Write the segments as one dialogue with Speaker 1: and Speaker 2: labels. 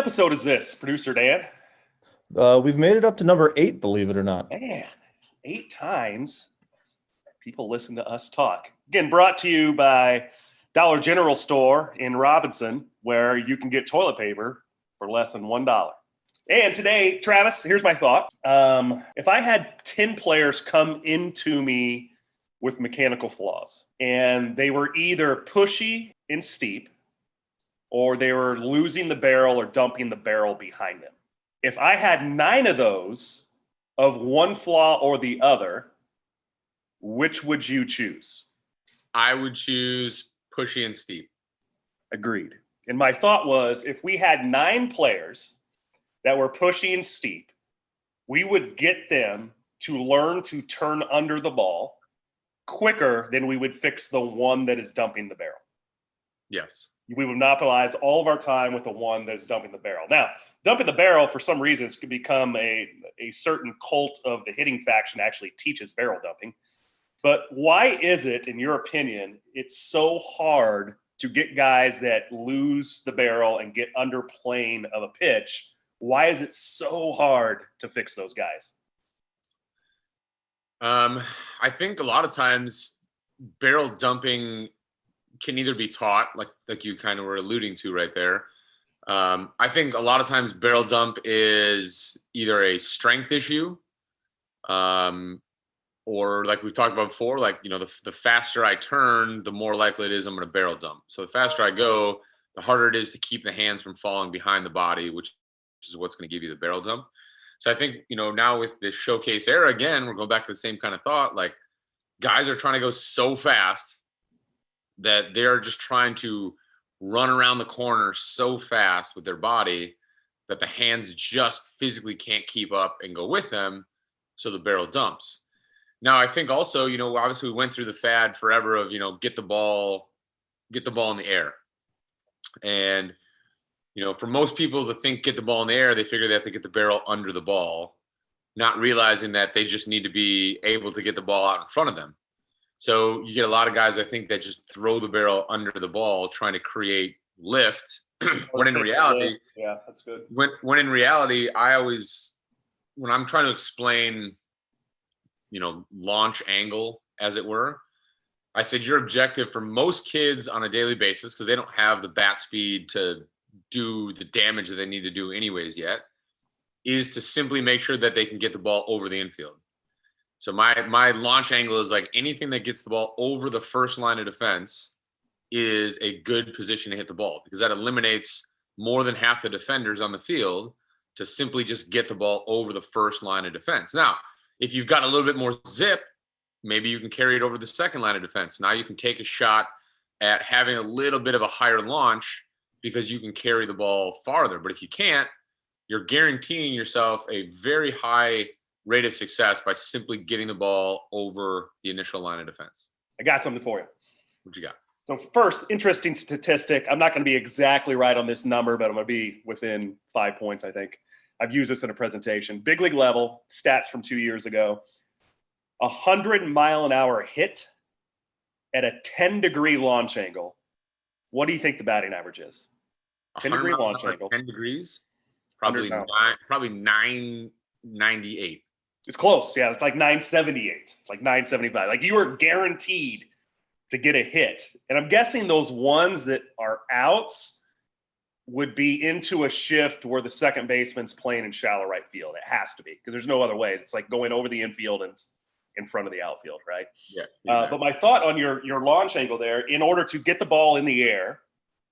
Speaker 1: episode is this, Producer Dan?
Speaker 2: We've made it up to number 8, believe it or not.
Speaker 1: Man, 8 times people listen to us talk. Again, brought to you by Dollar General Store in Robinson, where you can get toilet paper for less than $1. And today, Travis, here's my thought. If I had 10 players come into me with mechanical flaws, and they were either pushy and steep, or they were losing the barrel or dumping the barrel behind them. If I had 9 of those of one flaw or the other, which would you choose?
Speaker 3: I would choose pushy and steep.
Speaker 1: Agreed. And my thought was, if we had 9 players that were pushy and steep, we would get them to learn to turn under the ball quicker than we would fix the one that is dumping the barrel.
Speaker 3: Yes.
Speaker 1: We would monopolize all of our time with the one that's dumping the barrel. Now, dumping the barrel, for some reasons, could become a certain cult of the hitting faction actually teaches barrel dumping. But why is it, in your opinion, it's so hard to get guys that lose the barrel and get under plane of a pitch? Why is it so hard to fix those guys?
Speaker 3: I think a lot of times barrel dumping can either be taught, like you kind of were alluding to right there. I think a lot of times barrel dump is either a strength issue, or like we've talked about before, the faster I turn, the more likely it is I'm going to barrel dump. So the faster I go, the harder it is to keep the hands from falling behind the body, which is what's going to give you the barrel dump. So I think, now with this showcase era, again, we're going back to the same kind of thought. Like, guys are trying to go so fast that they're just trying to run around the corner so fast with their body that the hands just physically can't keep up and go with them. So the barrel dumps. Now, I think also, obviously we went through the fad forever of, get the ball in the air. And, for most people to think get the ball in the air, they figure they have to get the barrel under the ball, not realizing that they just need to be able to get the ball out in front of them. So you get a lot of guys, I think, that just throw the barrel under the ball, trying to create lift. When in reality,
Speaker 1: yeah, that's good.
Speaker 3: When in reality, when I'm trying to explain, launch angle, as it were, I said your objective for most kids on a daily basis, because they don't have the bat speed to do the damage that they need to do anyways yet, is to simply make sure that they can get the ball over the infield. So my launch angle is like anything that gets the ball over the first line of defense is a good position to hit the ball, because that eliminates more than half the defenders on the field to simply just get the ball over the first line of defense. Now, if you've got a little bit more zip, maybe you can carry it over the second line of defense. Now you can take a shot at having a little bit of a higher launch because you can carry the ball farther. But if you can't, you're guaranteeing yourself a very high rate of success by simply getting the ball over the initial line of defense.
Speaker 1: I got something for you.
Speaker 3: What you got?
Speaker 1: So first, interesting statistic. I'm not going to be exactly right on this number, but I'm going to be within 5 points, I think. I've used this in a presentation. Big league level, stats from 2 years ago. 100-mile-an-hour hit at a 10-degree launch angle. What do you think the batting average is? 10-degree launch angle.
Speaker 3: 10 degrees? Probably 998.
Speaker 1: It's close. Yeah, it's like 978. It's like 975. Like, you are guaranteed to get a hit. And I'm guessing those ones that are outs would be into a shift where the second baseman's playing in shallow right field. It has to be, because there's no other way. It's like going over the infield and in front of the outfield, right?
Speaker 3: Yeah.
Speaker 1: But my thought on your launch angle there, in order to get the ball in the air,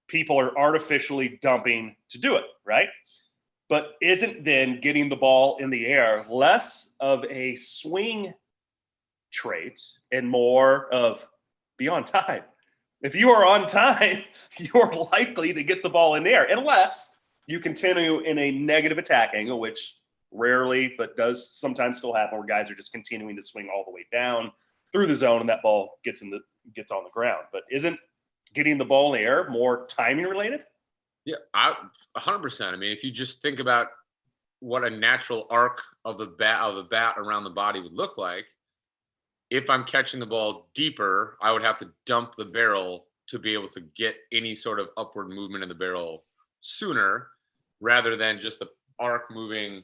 Speaker 1: people are artificially dumping to do it, right? But isn't then getting the ball in the air less of a swing trait and more of be on time? If you are on time, you're likely to get the ball in the air, unless you continue in a negative attack angle, which rarely, but does sometimes still happen, where guys are just continuing to swing all the way down through the zone and that ball gets on the ground. But isn't getting the ball in the air more timing related?
Speaker 3: Yeah, 100%. I mean, if you just think about what a natural arc of the bat around the body would look like, if I'm catching the ball deeper, I would have to dump the barrel to be able to get any sort of upward movement in the barrel sooner. rather than just the arc moving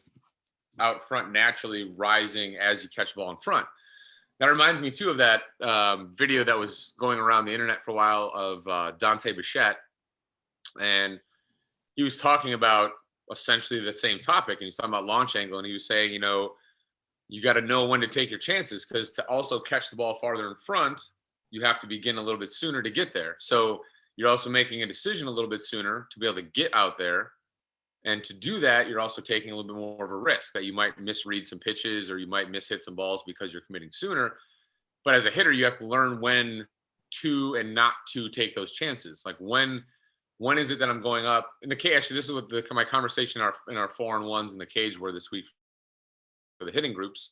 Speaker 3: out front naturally, rising as you catch the ball in front. That reminds me too of that video that was going around the internet for a while of Dante Bichette, and he was talking about essentially the same topic, and he's talking about launch angle, and he was saying, you got to know when to take your chances, because to also catch the ball farther in front, you have to begin a little bit sooner to get there. So you're also making a decision a little bit sooner to be able to get out there. And to do that, you're also taking a little bit more of a risk that you might misread some pitches or you might mishit some balls because you're committing sooner. But as a hitter, you have to learn when to and not to take those chances. Like when is it that I'm going up in the cage? Actually, this is what my conversation in our 4-on-1s in the cage were this week for the hitting groups.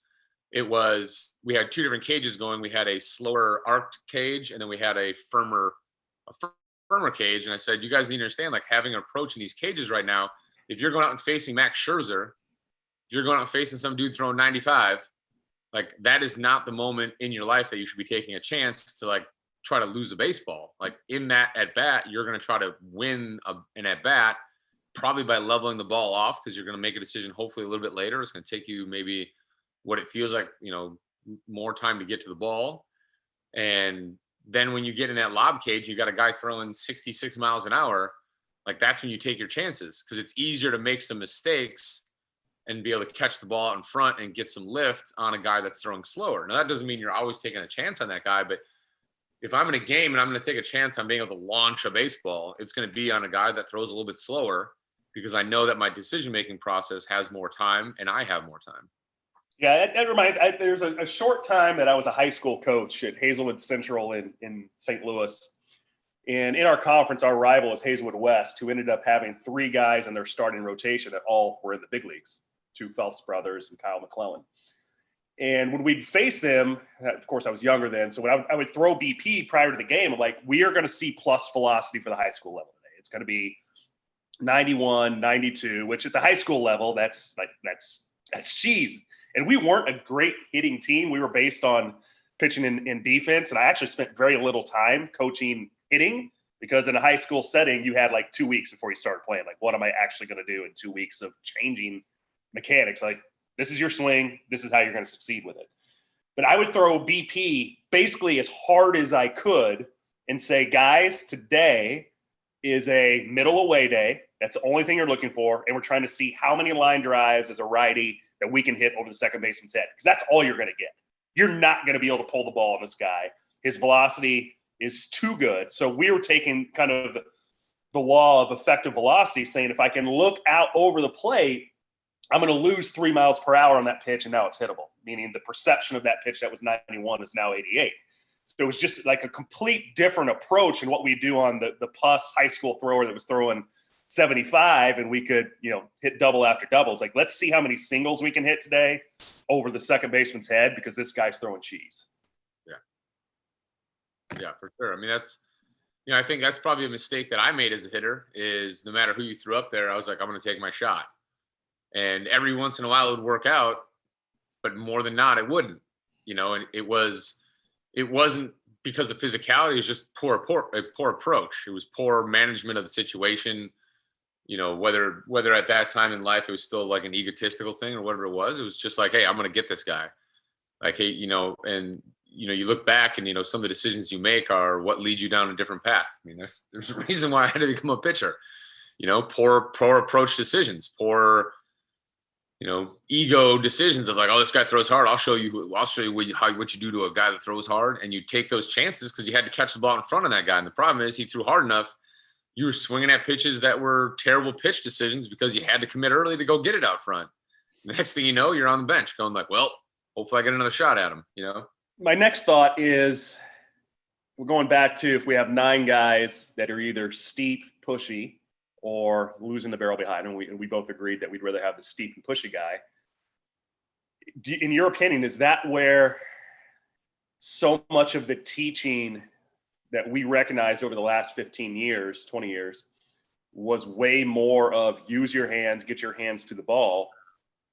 Speaker 3: It was, we had two different cages going. We had a slower arced cage, and then we had a firmer cage. And I said, you guys need to understand, like, having an approach in these cages right now, if you're going out and facing Max Scherzer, if you're going out and facing some dude throwing 95, like, that is not the moment in your life that you should be taking a chance to, like, try to lose a baseball. Like, in that at bat, you're going to try to win an at bat, probably by leveling the ball off, because you're going to make a decision hopefully a little bit later. It's going to take you maybe what it feels like, more time to get to the ball. And then when you get in that lob cage, you got a guy throwing 66 miles an hour. Like, that's when you take your chances, because it's easier to make some mistakes and be able to catch the ball out in front and get some lift on a guy that's throwing slower. Now, that doesn't mean you're always taking a chance on that guy, but if I'm in a game and I'm going to take a chance on being able to launch a baseball, it's going to be on a guy that throws a little bit slower, because I know that my decision-making process has more time and I have more time.
Speaker 1: Yeah, that reminds me, there's a short time that I was a high school coach at Hazelwood Central in St. Louis. And in our conference, our rival is Hazelwood West, who ended up having 3 guys in their starting rotation that all were in the big leagues, 2 Phelps brothers and Kyle McClellan. And when we'd face them, of course, I was younger then, so when I would throw BP prior to the game, I'm like, we are going to see plus velocity for the high school level today. It's going to be 91, 92, which at the high school level, that's cheese. And we weren't a great hitting team. We were based on pitching and defense, and I actually spent very little time coaching hitting, because in a high school setting, you had like 2 weeks before you started playing. Like, what am I actually going to do in 2 weeks of changing mechanics? Like, this is your swing. This is how you're going to succeed with it. But I would throw BP basically as hard as I could and say, guys, today is a middle away day. That's the only thing you're looking for. And we're trying to see how many line drives as a righty that we can hit over the second baseman's head, because that's all you're going to get. You're not going to be able to pull the ball on this guy. His velocity is too good. So we were taking kind of the law of effective velocity, saying if I can look out over the plate, I'm going to lose 3 miles per hour on that pitch, and now it's hittable, meaning the perception of that pitch that was 91 is now 88. So it was just like a complete different approach in what we do on the PUS high school thrower that was throwing 75, and we could, hit double after doubles. Like, let's see how many singles we can hit today over the second baseman's head, because this guy's throwing cheese.
Speaker 3: Yeah, for sure. I mean, that's, I think that's probably a mistake that I made as a hitter, is no matter who you threw up there, I was like, I'm going to take my shot. And every once in a while it would work out, but more than not, it wouldn't, and it wasn't because of physicality. It was just poor approach. It was poor management of the situation. Whether at that time in life it was still like an egotistical thing or whatever it was just like, hey, I'm going to get this guy. Like, hey, and you look back and, some of the decisions you make are what lead you down a different path. I mean, there's a reason why I had to become a pitcher, poor approach decisions, poor, ego decisions of like, oh, this guy throws hard. I'll show you what you do to a guy that throws hard. And you take those chances because you had to catch the ball in front of that guy. And the problem is he threw hard enough. You were swinging at pitches that were terrible pitch decisions because you had to commit early to go get it out front. The next thing you know, you're on the bench going like, well, hopefully I get another shot at him,
Speaker 1: My next thought is, we're going back to if we have 9 guys that are either steep, pushy, or losing the barrel behind, and we both agreed that we'd rather have the steep and pushy guy. In your opinion, is that where so much of the teaching that we recognized over the last 15 years, 20 years, was way more of use your hands, get your hands to the ball?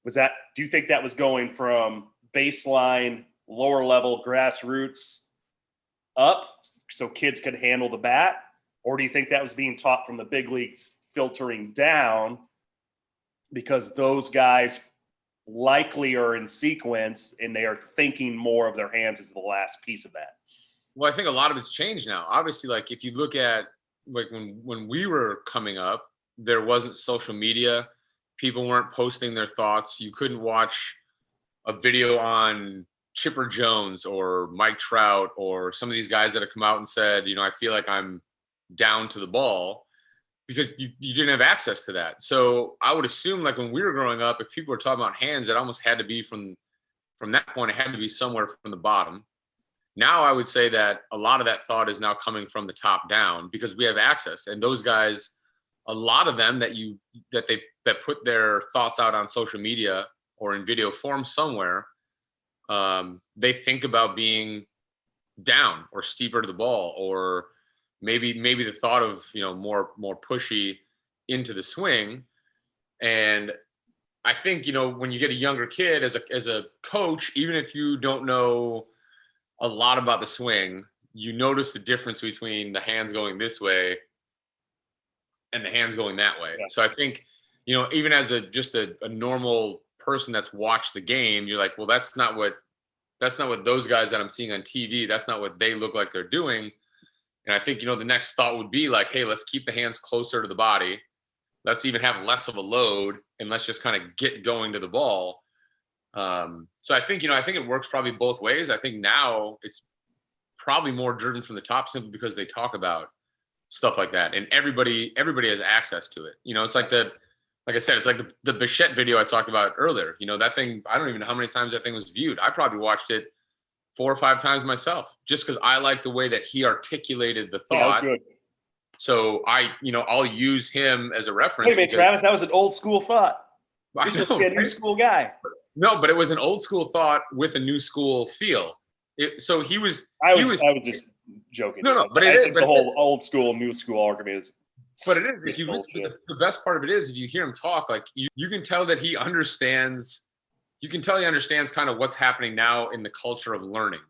Speaker 1: Do you think that was going from baseline, lower level, grassroots up so kids could handle the bat? Or do you think that was being taught from the big leagues filtering down because those guys likely are in sequence and they are thinking more of their hands as the last piece of that.
Speaker 3: Well, I think a lot of it's changed now. Obviously, like if you look at like when we were coming up, there wasn't social media. People weren't posting their thoughts. You couldn't watch a video on Chipper Jones or Mike Trout or some of these guys that have come out and said, I feel like I'm down to the ball, because you didn't have access to that. So I would assume, like when we were growing up, if people were talking about hands, it almost had to be from that point, it had to be somewhere from the bottom. Now I would say that a lot of that thought is now coming from the top down because we have access. And those guys, a lot of them that put their thoughts out on social media or in video form somewhere, they think about being down or steeper to the ball, or maybe the thought of more pushy into the swing. And I think when you get a younger kid as a coach, even if you don't know a lot about the swing, you notice the difference between the hands going this way and the hands going that way.
Speaker 1: Yeah.
Speaker 3: So I think even as just a normal person that's watched the game, you're like, well, that's not what those guys that I'm seeing on TV, that's not what they look like they're doing. And I think, the next thought would be like, hey, let's keep the hands closer to the body. Let's even have less of a load, and let's just kind of get going to the ball. So I think, I think it works probably both ways. I think now it's probably more driven from the top simply because they talk about stuff like that. And everybody has access to it. It's like like I said, it's like the Bichette video I talked about earlier. That thing, I don't even know how many times that thing was viewed. I probably watched it 4 or 5 times myself, just because I like the way that he articulated the thought.
Speaker 1: Yeah, good.
Speaker 3: So I'll use him as a reference.
Speaker 1: Wait a minute, Travis, that was an old school thought.
Speaker 3: I know,
Speaker 1: a new school guy.
Speaker 3: No, but it was an old school thought with a new school feel. So he was.
Speaker 1: I was just joking.
Speaker 3: No, but
Speaker 1: the whole old school, new school argument is.
Speaker 3: But it is. If you listen, the best part of it is if you hear him talk, like you can tell that he understands. You can tell he understands kind of what's happening now in the culture of learning,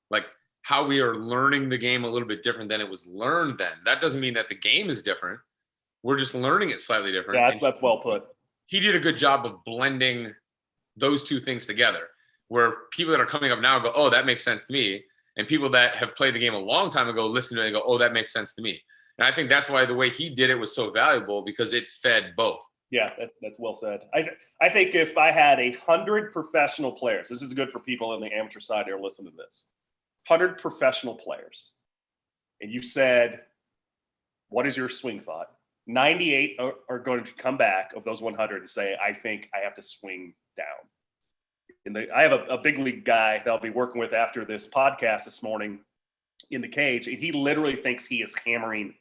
Speaker 3: like how we are learning the game a little bit different than it was learned then. That doesn't mean that the game is different. We're just learning it slightly different.
Speaker 1: Yeah, that's well put.
Speaker 3: He did a good job of blending those two things together, where people that are coming up now go, oh, that makes sense to me. And people that have played the game a long time ago listen to it and go, oh, that makes sense to me. And I think that's why the way he did it was so valuable, because it fed both.
Speaker 1: Yeah, that's well said. I think if I had 100 professional players, this is good for people on the amateur side who are listening to this, 100 professional players, and you said, what is your swing thought? 98 are going to come back of those 100 and say, I think I have to swing down. And I have a big league guy that I'll be working with after this podcast this morning in the cage, and he literally thinks he is hammering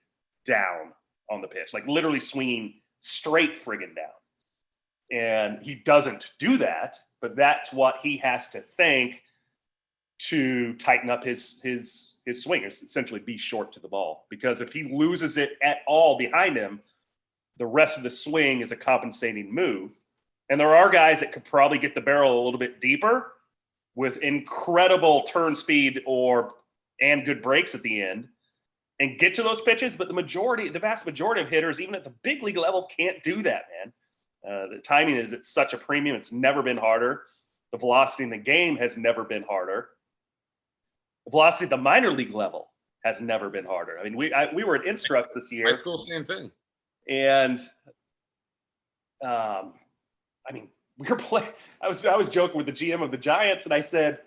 Speaker 1: down on the pitch, like literally swinging straight friggin' down. And he doesn't do that, but that's what he has to think to tighten up his swing, is essentially be short to the ball. Because if he loses it at all behind him, the rest of the swing is a compensating move. And there are guys that could probably get the barrel a little bit deeper with incredible turn speed and good breaks at the end and get to those pitches. But the vast majority of hitters, even at the big league level, can't do that, man. The timing is at such a premium. It's never been harder. The velocity in the game has never been harder. The velocity at the minor league level has never been harder. I mean, we were at Instructs this year.
Speaker 3: High school, same thing.
Speaker 1: And I mean, we were playing. I was joking with the GM of the Giants, and I said,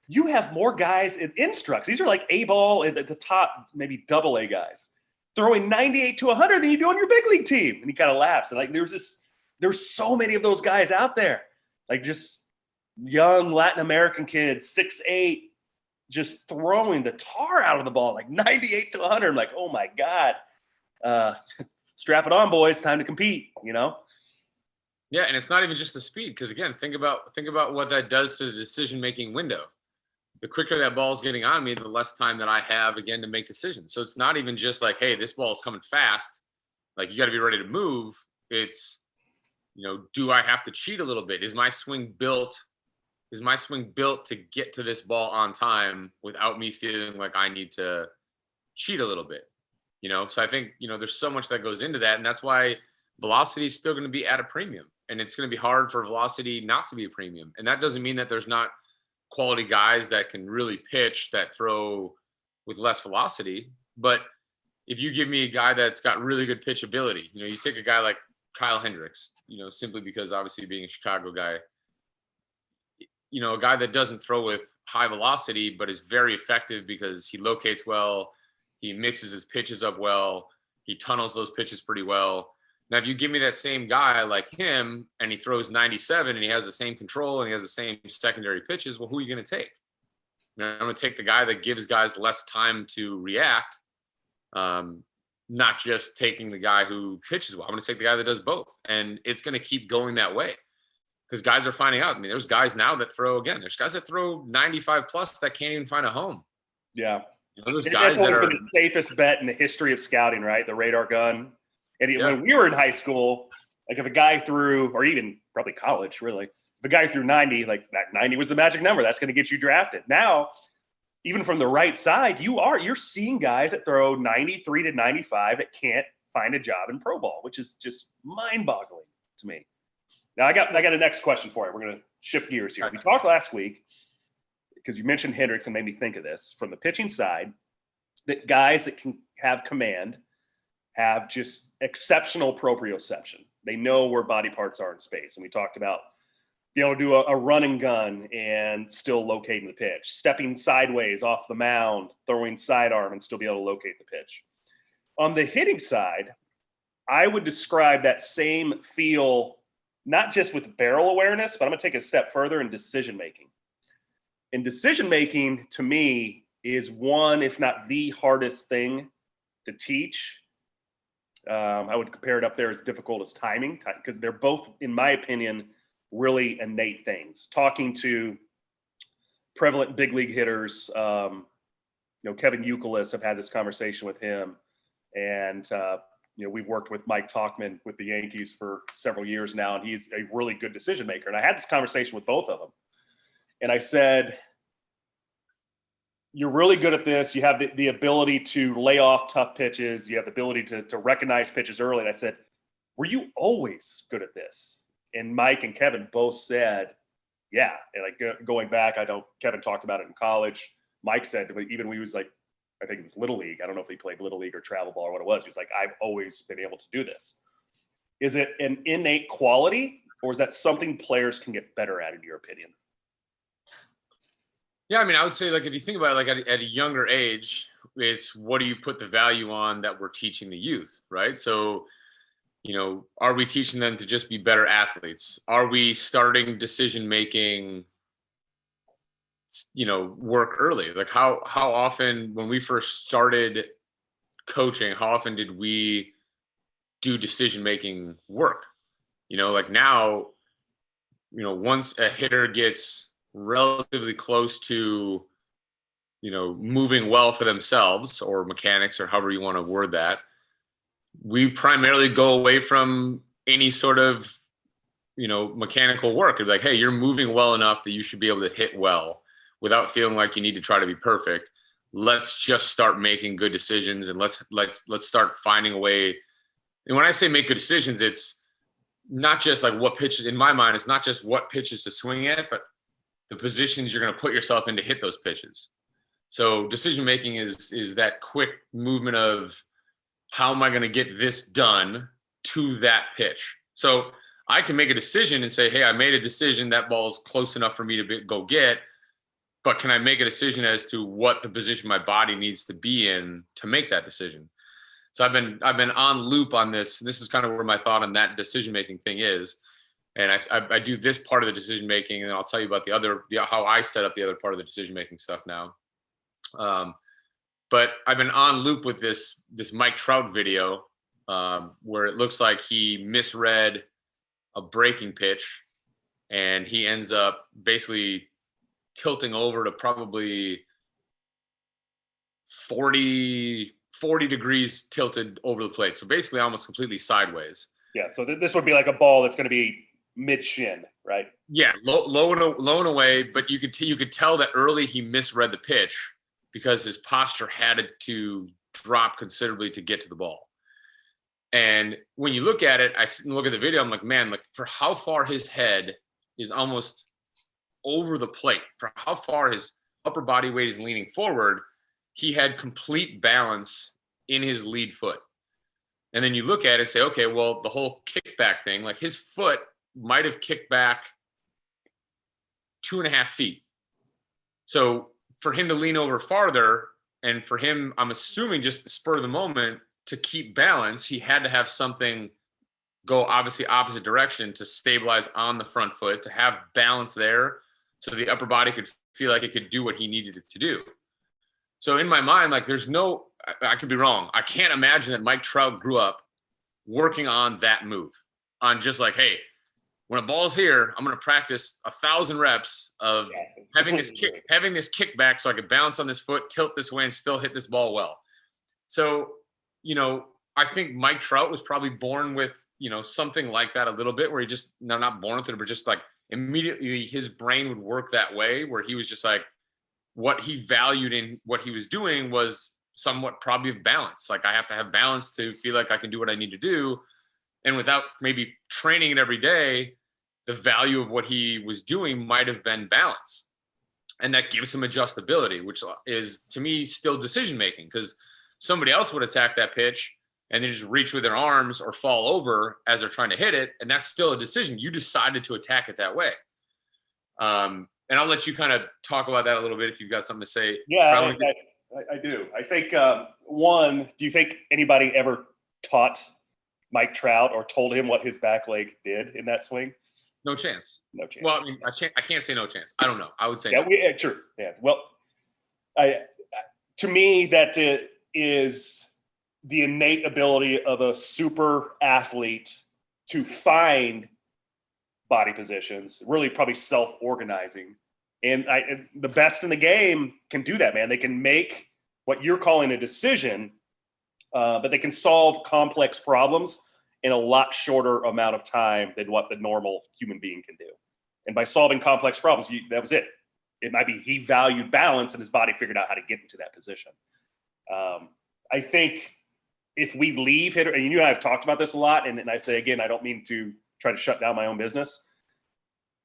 Speaker 1: "You have more guys in Instructs. These are like A-ball at the top, maybe double A guys, throwing 98 to 100 than you do on your big league team." And he kind of laughs. And like, there's so many of those guys out there, like just young Latin American kids, 6'8", just throwing the tar out of the ball, like 98 to 100. I'm like, oh my God, strap it on, boys. Time to compete.
Speaker 3: Yeah, and it's not even just the speed, because again, think about what that does to the decision-making window. The quicker that ball's getting on me, the less time that I have again to make decisions. So it's not even just like, hey, this ball's coming fast, like you got to be ready to move. It's, do I have to cheat a little bit? Is my swing built to get to this ball on time without me feeling like I need to cheat a little bit? So I think, there's so much that goes into that, and that's why velocity is still going to be at a premium. and it's going to be hard for velocity not to be a premium. And that doesn't mean that there's not quality guys that can really pitch that throw with less velocity. But if you give me a guy that's got really good pitch ability, you take a guy like Kyle Hendricks, simply because obviously being a Chicago guy, a guy that doesn't throw with high velocity, but is very effective because he locates well, he mixes his pitches up well, he tunnels those pitches pretty well. Now, if you give me that same guy like him and he throws 97 and he has the same control and he has the same secondary pitches, well, who are you going to take? I'm going to take the guy that gives guys less time to react, not just taking the guy who pitches well. I'm going to take the guy that does both. And it's going to keep going that way because guys are finding out. I mean, there's guys now that there's guys that throw 95 plus that can't even find a home.
Speaker 1: Yeah.
Speaker 3: There's guys that are
Speaker 1: the safest bet in the history of scouting, right? The radar gun. And when we were in high school, like if a guy threw, or even probably college, really, if a guy threw 90, like that 90 was the magic number. That's going to get you drafted. Now, even from the right side, you're seeing guys that throw 93 to 95 that can't find a job in pro ball, which is just mind-boggling to me. Now, I got a next question for you. We're going to shift gears here. We talked last week because you mentioned Hendricks and made me think of this from the pitching side, that guys that can have command have just exceptional proprioception. They know where body parts are in space. And we talked about being able to do a run and gun and still locating the pitch, stepping sideways off the mound, throwing sidearm and still be able to locate the pitch. On the hitting side, I would describe that same feel, not just with barrel awareness, but I'm going to take it a step further in decision-making. And decision-making, to me, is one, if not the hardest thing to teach. I would compare it up there as difficult as timing, because they're both, in my opinion, really innate things. Talking to prevalent big league hitters, Kevin Youkilis, I've had this conversation with him, and we've worked with Mike Tauchman with the Yankees for several years now, and he's a really good decision maker. And I had this conversation with both of them, and I said, you're really good at this. You have the ability to lay off tough pitches. You have the ability to recognize pitches early. And I said, were you always good at this? And Mike and Kevin both said, yeah. And like going back, I know Kevin talked about it in college. Mike said, even when he was like, I think it was Little League. I don't know if he played Little League or travel ball or what it was. He was like, I've always been able to do this. Is it an innate quality, or is that something players can get better at, in your opinion?
Speaker 3: Yeah, I mean, I would say, like, if you think about it, like at a younger age, it's what do you put the value on that we're teaching the youth, right? So, are we teaching them to just be better athletes? Are we starting decision-making, work early? Like how often, when we first started coaching, how often did we do decision-making work? Like now, once a hitter gets relatively close to, moving well for themselves, or mechanics, or however you want to word that, we primarily go away from any sort of, mechanical work. It's like, hey, you're moving well enough that you should be able to hit well without feeling like you need to try to be perfect. Let's just start making good decisions, and let's start finding a way. And when I say make good decisions, it's not just like what pitches, in my mind, it's not just what pitches to swing at, but the positions you're going to put yourself in to hit those pitches. So decision making is that quick movement of, how am I going to get this done to that pitch? So I can make a decision and say, hey, I made a decision, that ball's close enough for me to go get, but can I make a decision as to what the position my body needs to be in to make that decision? So I've been on loop on this. This is kind of where my thought on that decision making thing is. And I do this part of the decision making, and I'll tell you about how I set up the other part of the decision making stuff now. But I've been on loop with this Mike Trout video, where it looks like he misread a breaking pitch, and he ends up basically tilting over to probably 40 degrees tilted over the plate. So basically almost completely sideways.
Speaker 1: Yeah. So this would be like a ball that's going to be mid shin, right?
Speaker 3: Yeah. Low and away. But you could tell that early he misread the pitch because his posture had to drop considerably to get to the ball. And when you look at it, look at the video, I'm like, man, like for how far his head is almost over the plate, for how far his upper body weight is leaning forward, he had complete balance in his lead foot. And then you look at it and say, okay, well, the whole kickback thing, like his foot might have kicked back 2.5 feet. So for him to lean over farther, and for him, I'm assuming just the spur of the moment to keep balance, he had to have something go obviously opposite direction to stabilize on the front foot, to have balance there so the upper body could feel like it could do what he needed it to do. So in my mind, like I could be wrong. I can't imagine that Mike Trout grew up working on that move, on just like, hey, when a ball's here, I'm going to practice 1,000 reps of having this kickback so I could bounce on this foot, tilt this way, and still hit this ball well. So, I think Mike Trout was probably born with, something like that a little bit, where he just, not born with it, but just like immediately his brain would work that way, where he was just like, what he valued in what he was doing was somewhat probably of balance. Like, I have to have balance to feel like I can do what I need to do. And without maybe training it every day, the value of what he was doing might have been balance. And that gives him adjustability, which is, to me, still decision-making, because somebody else would attack that pitch and then just reach with their arms or fall over as they're trying to hit it. And that's still a decision. You decided to attack it that way. And I'll let you kind of talk about that a little bit if you've got something to say.
Speaker 1: Yeah, I do. I think, one, do you think anybody ever taught Mike Trout or told him what his back leg did in that swing?
Speaker 3: No chance.
Speaker 1: No chance.
Speaker 3: Well, I mean, I can't say no chance. I don't know. I would say
Speaker 1: yeah,
Speaker 3: no.
Speaker 1: True. Yeah. Well, to me, that is the innate ability of a super athlete to find body positions, really probably self-organizing. And the best in the game can do that, man. They can make what you're calling a decision, but they can solve complex problems in a lot shorter amount of time than what the normal human being can do. And by solving complex problems, that was it. It might be he valued balance and his body figured out how to get into that position. I think if we leave hitter, and you and I have talked about this a lot, and I say, again, I don't mean to try to shut down my own business,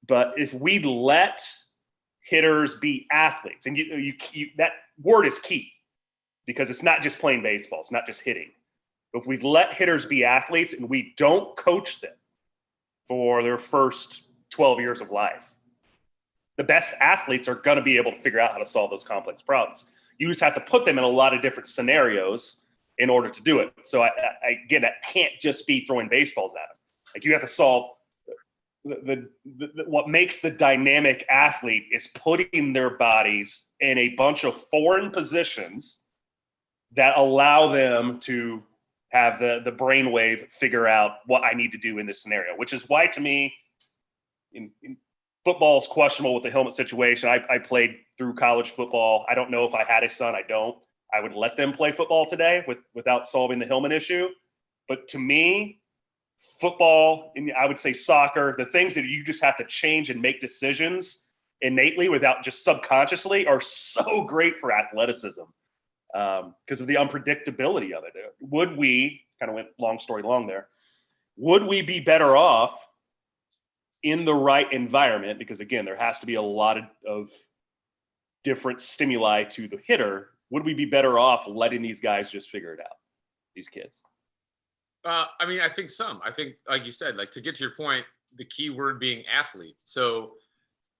Speaker 1: but if we let hitters be athletes, and you that word is key, because it's not just playing baseball, it's not just hitting. If we let hitters be athletes and we don't coach them for their first 12 years of life, the best athletes are going to be able to figure out how to solve those complex problems. You just have to put them in a lot of different scenarios in order to do it. So again, that can't just be throwing baseballs at them. Like, you have to solve what makes the dynamic athlete is putting their bodies in a bunch of foreign positions that allow them to have the brainwave figure out what I need to do in this scenario, which is why, to me, in football is questionable with the helmet situation. I played through college football. I don't know if I had a son. I don't. I would let them play football today without solving the helmet issue. But to me, football, and I would say soccer, the things that you just have to change and make decisions innately without just subconsciously are so great for athleticism. Because of the unpredictability of it. Would we, kind of went long story long there, would we be better off in the right environment? Because again, there has to be a lot of different stimuli to the hitter. Would we be better off letting these guys just figure it out, these kids?
Speaker 3: I mean, I think I think, like you said, like, to get to your point, the key word being athlete. So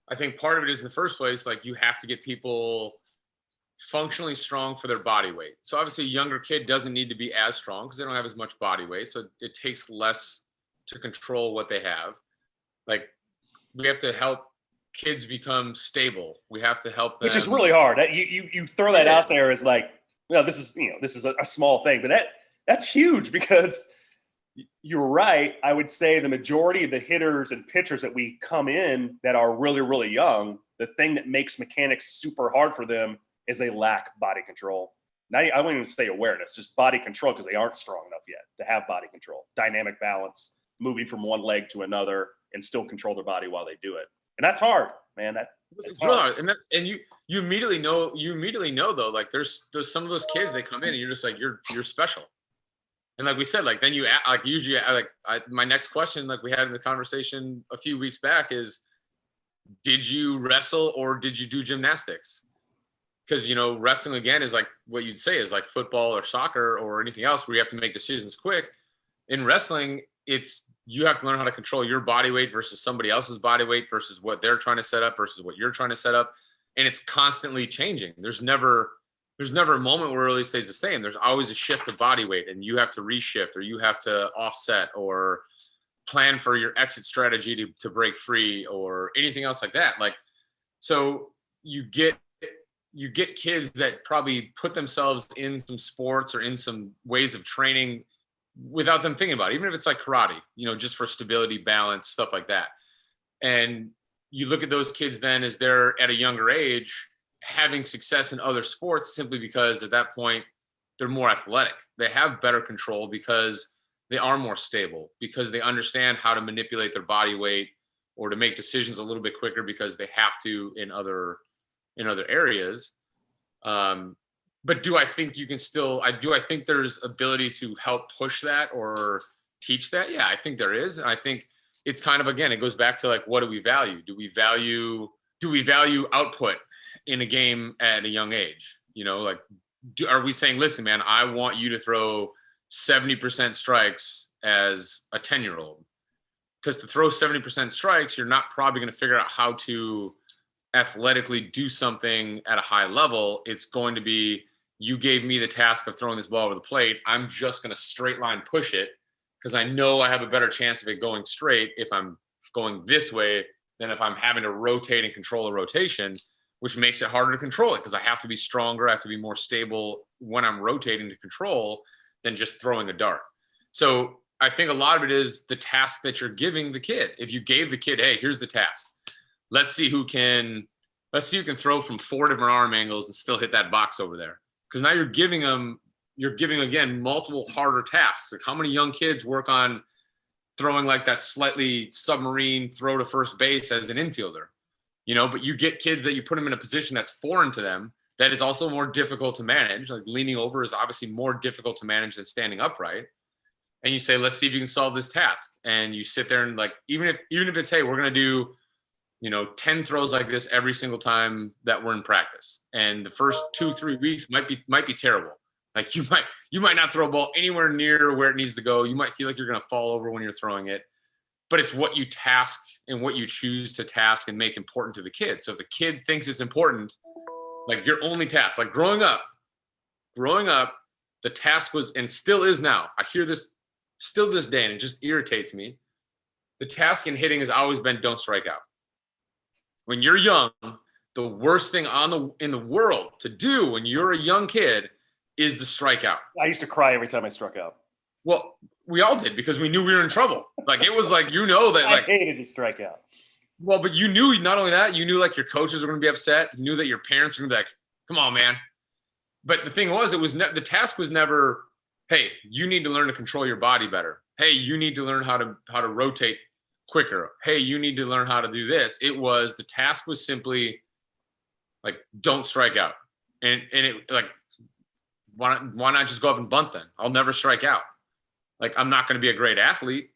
Speaker 3: I think part of it is, in the first place, like, you have to get people functionally strong for their body weight. So obviously a younger kid doesn't need to be as strong because they don't have as much body weight. So it takes less to control what they have. Like, we have to help kids become stable. We have to help them.
Speaker 1: Which is really hard. You throw that out there as like, well, this is a small thing, but that's huge, because you're right. I would say the majority of the hitters and pitchers that we come in that are really, really young, the thing that makes mechanics super hard for them is they lack body control. Now, I wouldn't even say awareness, just body control, because they aren't strong enough yet to have body control, dynamic balance, moving from one leg to another and still control their body while they do it. And that's hard, man. That's hard.
Speaker 3: And you immediately know though, like, there's some of those kids, they come in and you're just like, you're special. And like we said, like then you like usually my next question, like we had in the conversation a few weeks back, is did you wrestle or did you do gymnastics? Because wrestling again is like what you'd say is like football or soccer or anything else where you have to make decisions quick. In wrestling, it's you have to learn how to control your body weight versus somebody else's body weight versus what they're trying to set up versus what you're trying to set up, and it's constantly changing. There's never a moment where it really stays the same. There's always a shift of body weight, and you have to reshift or you have to offset or plan for your exit strategy to break free or anything else like that. Like, so you get kids that probably put themselves in some sports or in some ways of training without them thinking about it, even if it's like karate, just for stability, balance, stuff like that. And you look at those kids then as they're at a younger age having success in other sports simply because at that point they're more athletic. They have better control because they are more stable, because they understand how to manipulate their body weight or to make decisions a little bit quicker because they have to in other areas. But do I think you can still, I think there's ability to help push that or teach that? Yeah, I think there is. And I think it's kind of, again, it goes back to like, what do we value? Do we value output in a game at a young age? Like, are we saying, listen, man, I want you to throw 70% strikes as a 10-year-old? Because to throw 70% strikes, you're not probably going to figure out how to athletically do something at a high level. It's going to be, you gave me the task of throwing this ball over the plate. I'm just going to straight line push it because I know I have a better chance of it going straight if I'm going this way than if I'm having to rotate and control a rotation, which makes it harder to control it because I have to be stronger. I have to be more stable when I'm rotating to control than just throwing a dart. So I think a lot of it is the task that you're giving the kid. If you gave the kid, hey, here's the task. Let's see who can throw from 4 different arm angles and still hit that box over there. Because now you're giving again multiple harder tasks. Like, how many young kids work on throwing like that slightly submarine throw to first base as an infielder? But you get kids that you put them in a position that's foreign to them, that is also more difficult to manage. Like leaning over is obviously more difficult to manage than standing upright. And you say, let's see if you can solve this task. And you sit there and like, even if it's, hey, we're going to do 10 throws like this every single time that we're in practice. And the first 2-3 weeks might be terrible. Like you might not throw a ball anywhere near where it needs to go. You might feel like you're going to fall over when you're throwing it, but it's what you task and what you choose to task and make important to the kid. So if the kid thinks it's important, like your only task, like growing up, the task was, and still is now, I hear this still this day, and it just irritates me. The task in hitting has always been don't strike out. When you're young, the worst thing in the world to do when you're a young kid is to strike out.
Speaker 1: I used to cry every time I struck out.
Speaker 3: Well, we all did because we knew we were in trouble. Like it was like, that
Speaker 1: I
Speaker 3: like
Speaker 1: hated to strike out.
Speaker 3: Well, but you knew not only that, you knew like your coaches were going to be upset. You knew that your parents were going to be like, come on, man. But the thing was, the task was never, hey, you need to learn to control your body better. Hey, you need to learn how to rotate quicker. Hey, you need to learn how to do this. The task was simply like, don't strike out. And it like, why not just go up and bunt then? I'll never strike out. Like, I'm not going to be a great athlete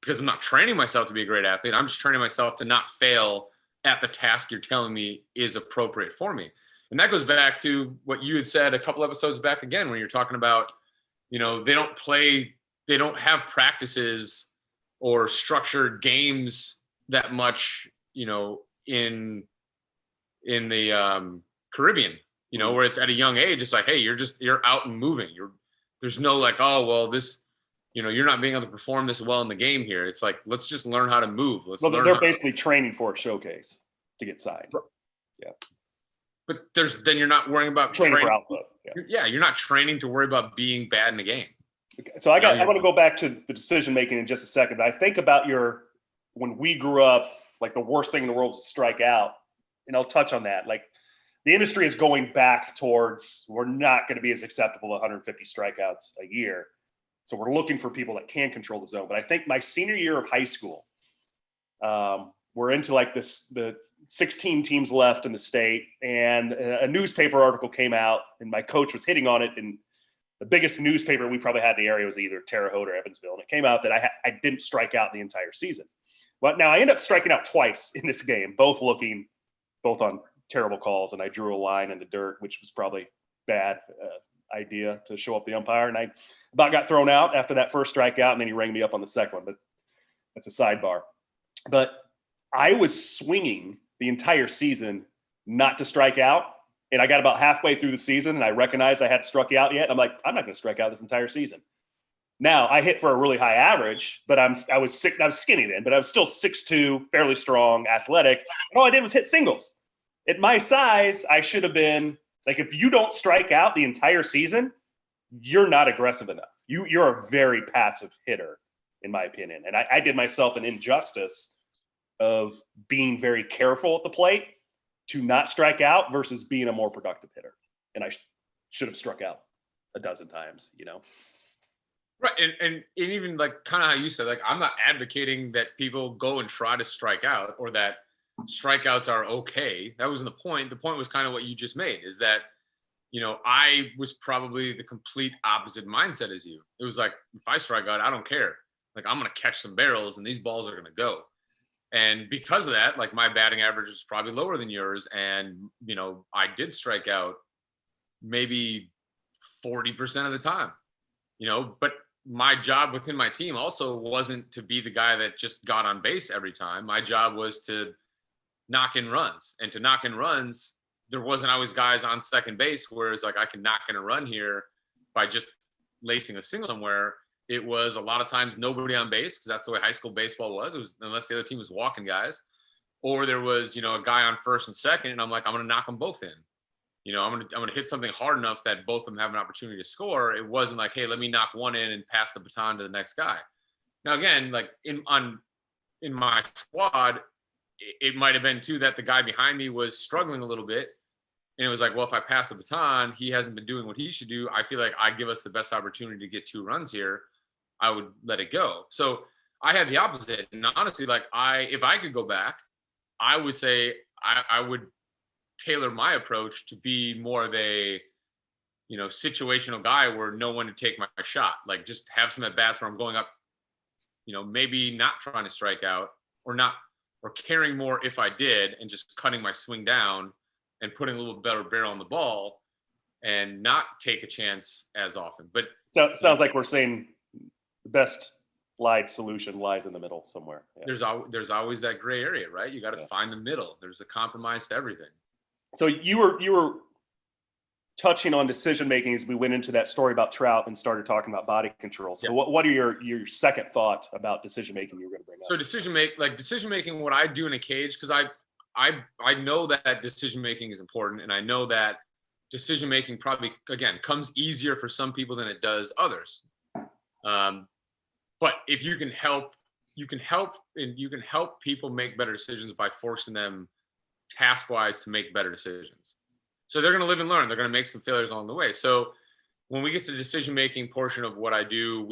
Speaker 3: because I'm not training myself to be a great athlete. I'm just training myself to not fail at the task you're telling me is appropriate for me. And that goes back to what you had said a couple episodes back again, when you're talking about, they don't have practices or structured games that much, in the Caribbean, where it's at a young age, it's like, hey, you're out and moving. There's no like, oh, well, this, you're not being able to perform this well in the game here. It's like, let's just learn how to move.
Speaker 1: They're basically training for a showcase to get signed. Yeah.
Speaker 3: But then you're not worrying about
Speaker 1: training for output.
Speaker 3: Yeah. You're not training to worry about being bad in a game.
Speaker 1: Okay. So I want to go back to the decision making in just a second. But I think about when we grew up, like the worst thing in the world was to strike out. And I'll touch on that. Like the industry is going back towards, we're not going to be as acceptable 150 strikeouts a year. So we're looking for people that can control the zone. But I think my senior year of high school, we're into like the 16 teams left in the state, and a newspaper article came out, and my coach was hitting on it, and the biggest newspaper we probably had in the area was either Terre Haute or Evansville. And it came out that I didn't strike out the entire season. Well, now I ended up striking out twice in this game, both on terrible calls. And I drew a line in the dirt, which was probably bad idea to show up the umpire. And I about got thrown out after that first strikeout. And then he rang me up on the second one, but that's a sidebar. But I was swinging the entire season not to strike out. And I got about halfway through the season and I recognized I hadn't struck out yet. I'm like, I'm not going to strike out this entire season. Now I hit for a really high average, but I was skinny then, but I was still 6'2", fairly strong, athletic. And all I did was hit singles. At my size, I should have been like, if you don't strike out the entire season, you're not aggressive enough. You're a very passive hitter, in my opinion. And I did myself an injustice of being very careful at the plate to not strike out versus being a more productive hitter. And I should have struck out a dozen times, you know?
Speaker 3: Right. And even like kind of how you said, like, I'm not advocating that people go and try to strike out or that strikeouts are okay. That wasn't the point. The point was kind of what you just made, is that, you know, I was probably the complete opposite mindset as you. It was like, if I strike out, I don't care. Like, I'm going to catch some barrels and these balls are going to go. And because of that, like, my batting average was probably lower than yours. And, you know, I did strike out maybe 40% of the time, you know, but my job within my team also wasn't to be the guy that just got on base every time. My job was to knock in runs, and to knock in runs, there wasn't always guys on second base, whereas like I can knock in a run here by just lacing a single somewhere. It was a lot of times nobody on base, because that's the way high school baseball was. It was, unless the other team was walking guys, or there was, you know, a guy on first and second, and I'm like, I'm going to knock them both in. You know, I'm going to hit something hard enough that both of them have an opportunity to score. It wasn't like, hey, let me knock one in and pass the baton to the next guy. Now, again, like in my squad, it might have been too that the guy behind me was struggling a little bit. And it was like, well, if I pass the baton, he hasn't been doing what he should do. I feel like I give us the best opportunity to get 2 runs here. I would let it go. So I had the opposite. And honestly, like if I could go back, I would say I would tailor my approach to be more of a, you know, situational guy where no one to take my shot. Like, just have some at bats where I'm going up, you know, maybe not trying to strike out or carrying more if I did, and just cutting my swing down and putting a little better barrel on the ball and not take a chance as often. But
Speaker 1: so it sounds like we're saying the best solution lies in the middle somewhere. Yeah.
Speaker 3: There's always that gray area, right? You got to find the middle. There's a compromise to everything.
Speaker 1: So you were touching on decision making as we went into that story about Trout and started talking about body control. So what are your second thought about decision making you were going to bring up?
Speaker 3: So decision making, what I do in a cage, because I know that decision making is important, and I know that decision making probably, again, comes easier for some people than it does others. But if you can help people make better decisions by forcing them task-wise to make better decisions. So they're going to live and learn. They're going to make some failures along the way. So when we get to the decision-making portion of what I do,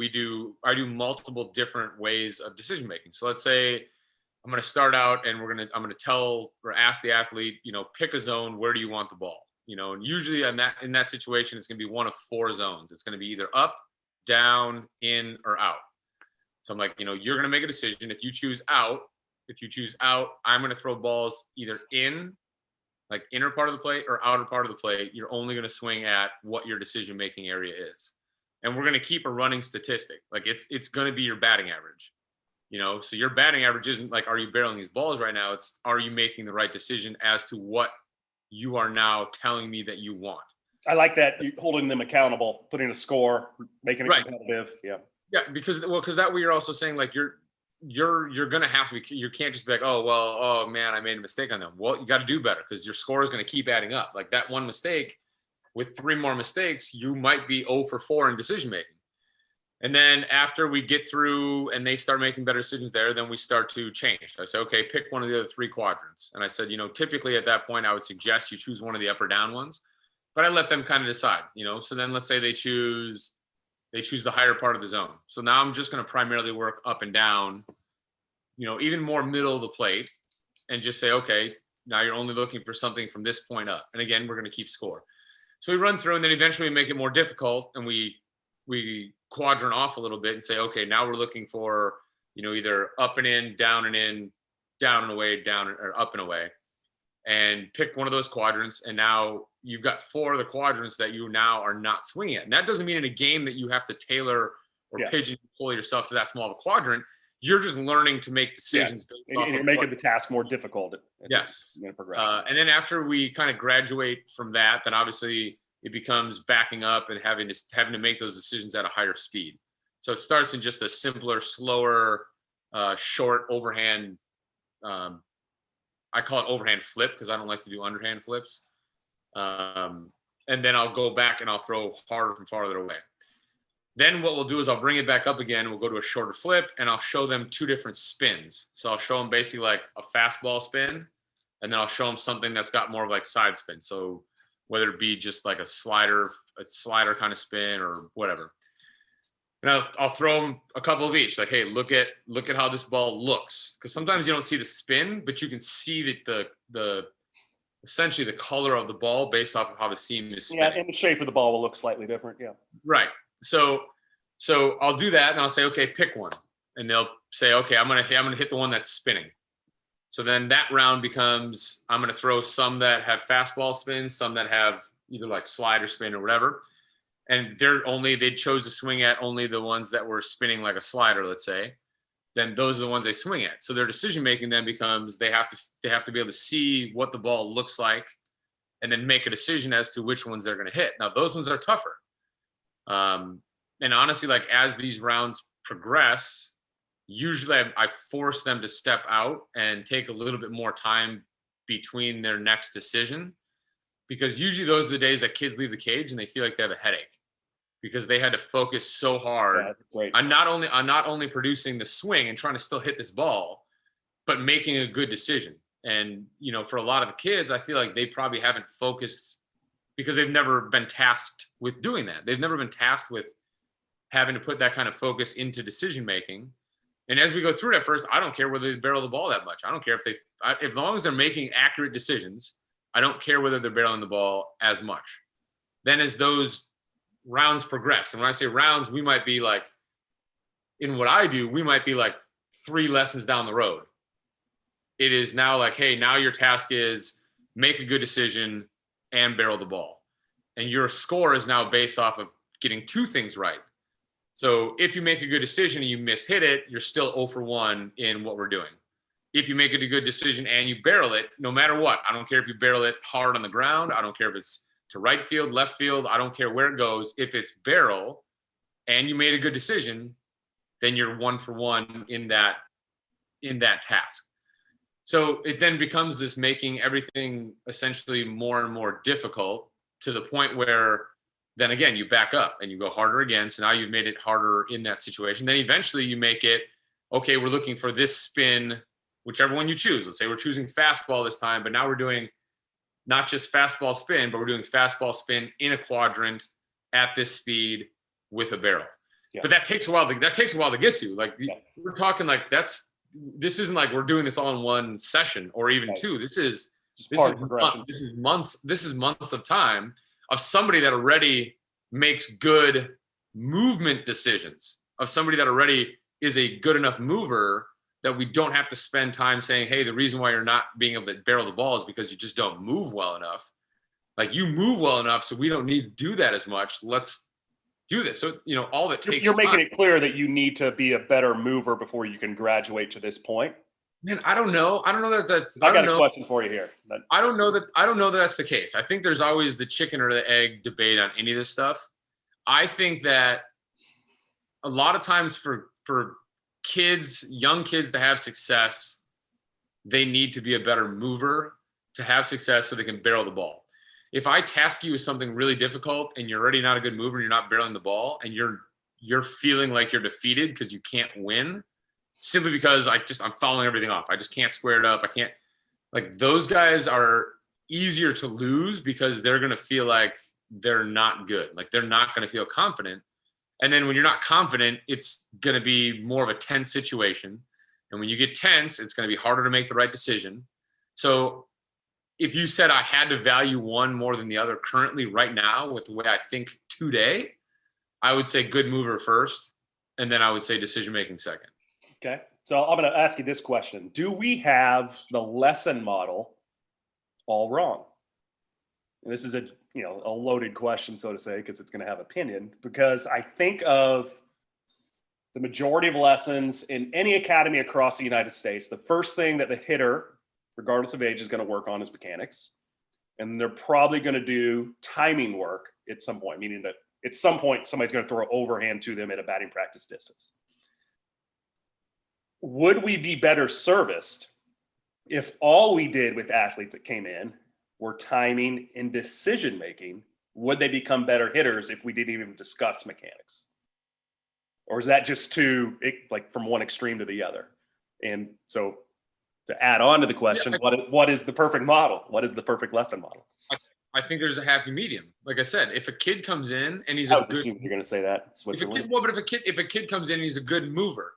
Speaker 3: I do multiple different ways of decision-making. So let's say I'm going to start out and I'm going to tell or ask the athlete, you know, pick a zone. Where do you want the ball? You know, and usually in that situation, it's going to be one of 4 zones. It's going to be either up, down, in, or out. So I'm like, you know, you're going to make a decision. If you choose out, I'm going to throw balls either in, like inner part of the plate, or outer part of the plate. You're only going to swing at what your decision-making area is. And we're going to keep a running statistic. Like it's going to be your batting average, you know? So your batting average isn't like, are you barreling these balls right now? It's, are you making the right decision as to what you are now telling me that you want?
Speaker 1: I like that. You holding them accountable, putting a score, making it competitive. Yeah.
Speaker 3: Yeah. Because that way you're also saying like, you're going to have to be, you can't just be like, oh man, I made a mistake on them. Well, you got to do better, because your score is going to keep adding up. Like that one mistake, with 3 more mistakes, you might be 0 for 4 in decision-making. And then after we get through and they start making better decisions there, then we start to change. I say, okay, pick one of the other 3 quadrants. And I said, you know, typically at that point, I would suggest you choose one of the up or down ones, but I let them kind of decide, you know? So then let's say they choose the higher part of the zone. So now I'm just going to primarily work up and down, you know, even more middle of the plate, and just say, okay, now you're only looking for something from this point up. And again, we're going to keep score. So we run through, and then eventually we make it more difficult, and we quadrant off a little bit and say, okay, now we're looking for, either up and in, down, down and away, down or up and away, and pick one of those quadrants. And now you've got 4 of the quadrants that you now are not swinging at. And that doesn't mean in a game that you have to tailor or pigeonhole yourself to that small of a quadrant. You're just learning to make decisions.
Speaker 1: And you're making the task more difficult.
Speaker 3: Yes. And then after we kind of graduate from that, then obviously it becomes backing up and having to make those decisions at a higher speed. So it starts in just a simpler, slower, short overhand. I call it overhand flip because I don't like to do underhand flips. And then I'll go back and I'll throw harder from farther away. Then what we'll do is I'll bring it back up again. We'll go to a shorter flip and I'll show them 2 different spins. So I'll show them basically like a fastball spin, and then I'll show them something that's got more of like side spin. So whether it be just like a slider kind of spin or whatever. And I'll throw them a couple of each. Like, hey, look at how this ball looks. Because sometimes you don't see the spin, but you can see that the essentially the color of the ball based off of how the seam is spinning.
Speaker 1: Yeah, and the shape of the ball will look slightly different. Yeah.
Speaker 3: Right. So I'll do that, and I'll say, okay, pick one, and they'll say, okay, I'm gonna hit the one that's spinning. So then that round becomes, I'm gonna throw some that have fastball spins, some that have either like slider spin or whatever, and they chose to swing at only the ones that were spinning like a slider, let's say. Then those are the ones they swing at. So their decision making then becomes they have to be able to see what the ball looks like, and then make a decision as to which ones they're gonna hit. Now those ones are tougher. And honestly, like as these rounds progress, usually I force them to step out and take a little bit more time between their next decision, because usually those are the days that kids leave the cage and they feel like they have a headache because they had to focus so hard on not only producing the swing and trying to still hit this ball, but making a good decision. And, for a lot of the kids, I feel like they probably haven't focused because they've never been tasked with doing that. They've never been tasked with having to put that kind of focus into decision making. And as we go through it at first, I don't care whether they barrel the ball that much. I don't care as long as they're making accurate decisions, I don't care whether they're barreling the ball as much. Then as those rounds progress, and when I say rounds, we might be like, in what I do, we might be like 3 lessons down the road. It is now like, hey, now your task is make a good decision and barrel the ball. And your score is now based off of getting 2 things right. So if you make a good decision and you mishit it, you're still 0 for 1 in what we're doing. If you make it a good decision and you barrel it, no matter what, I don't care if you barrel it hard on the ground. I don't care if it's to right field, left field. I don't care where it goes. If it's barrel and you made a good decision, then you're 1 for 1 in that task. So it then becomes this making everything essentially more and more difficult to the point where then again, you back up and you go harder again. So now you've made it harder in that situation. Then eventually you make it, okay, we're looking for this spin, whichever one you choose. Let's say we're choosing fastball this time, but now we're doing not just fastball spin, but we're doing fastball spin in a quadrant at this speed with a barrel. Yeah. But that takes a while to get to. Like we're talking like this isn't like we're doing this all in one session or even 2. This is months of time of somebody that already makes good movement decisions, of somebody that already is a good enough mover that we don't have to spend time saying, hey, the reason why you're not being able to barrel the ball is because you just don't move well enough. Like you move well enough, so we don't need to do that as much. Let's do this. So, all that takes
Speaker 1: You're making it clear that you need to be a better mover before you can graduate to this point.
Speaker 3: Man, I don't know. I
Speaker 1: got a question for you here.
Speaker 3: I don't know that that's the case. I think there's always the chicken or the egg debate on any of this stuff. I think that a lot of times for young kids to have success, they need to be a better mover to have success so they can barrel the ball. If I task you with something really difficult and you're already not a good mover and you're not barreling the ball and you're feeling like you're defeated because you can't win, simply because I'm following everything off. I just can't square it up. I can't, like, those guys are easier to lose because they're going to feel like they're not good. Like they're not going to feel confident. And then when you're not confident, it's going to be more of a tense situation. And when you get tense, it's going to be harder to make the right decision. So if you said I had to value one more than the other currently right now with the way I think today, I would say good mover first, and then I would say decision making second.
Speaker 1: Okay. So I'm going to ask you this question. Do we have the lesson model all wrong? And this is a loaded question, so to say, because it's going to have opinion, because I think of the majority of lessons in any academy across the United States, the first thing that the hitter, regardless of age, is going to work on is mechanics. And they're probably going to do timing work at some point, meaning that at some point somebody's going to throw an overhand to them at a batting practice distance. Would we be better serviced if all we did with athletes that came in were timing and decision making? Would they become better hitters if we didn't even discuss mechanics? Or is that just too, like, from one extreme to the other? And so to add on to the question, what is the perfect model? What is the perfect lesson model?
Speaker 3: I think there's a happy medium. Like I said, if a kid comes in and he's
Speaker 1: I
Speaker 3: a
Speaker 1: would
Speaker 3: good,
Speaker 1: assume you're going to say that.
Speaker 3: if a kid comes in and he's a good mover,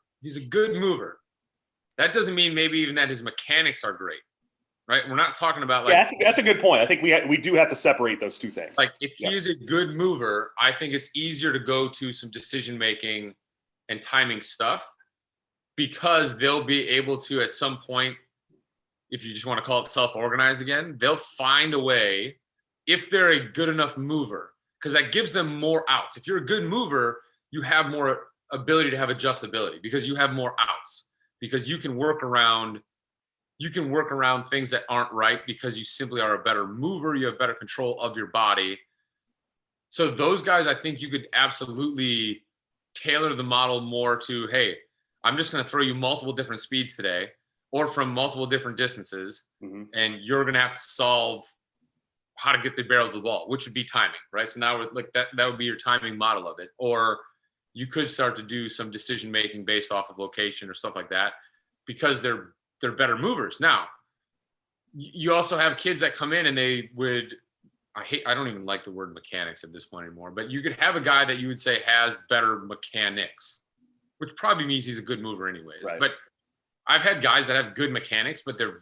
Speaker 3: that doesn't mean maybe even that his mechanics are great, right? We're not talking about like.
Speaker 1: Yeah, that's a good point. I think we do have to separate those two things.
Speaker 3: Like if he is a good mover, I think it's easier to go to some decision making and timing stuff, because they'll be able to at some point, if you just want to call it self-organize again, they'll find a way, if they're a good enough mover, because that gives them more outs. If you're a good mover, you have more ability to have adjustability because you have more outs, because you can work around things that aren't right because you simply are a better mover. You have better control of your body. So those guys, I think you could absolutely tailor the model more to, hey, I'm just going to throw you multiple different speeds today, or from multiple different distances, and you're going to have to solve how to get the barrel to the ball, which would be timing, right? So now, like that would be your timing model of it. Or you could start to do some decision making based off of location or stuff like that, because they're better movers. Now, you also have kids that come in and they would. I don't even like the word mechanics at this point anymore, but you could have a guy that you would say has better mechanics, which probably means he's a good mover anyways. Right. But I've had guys that have good mechanics, but they're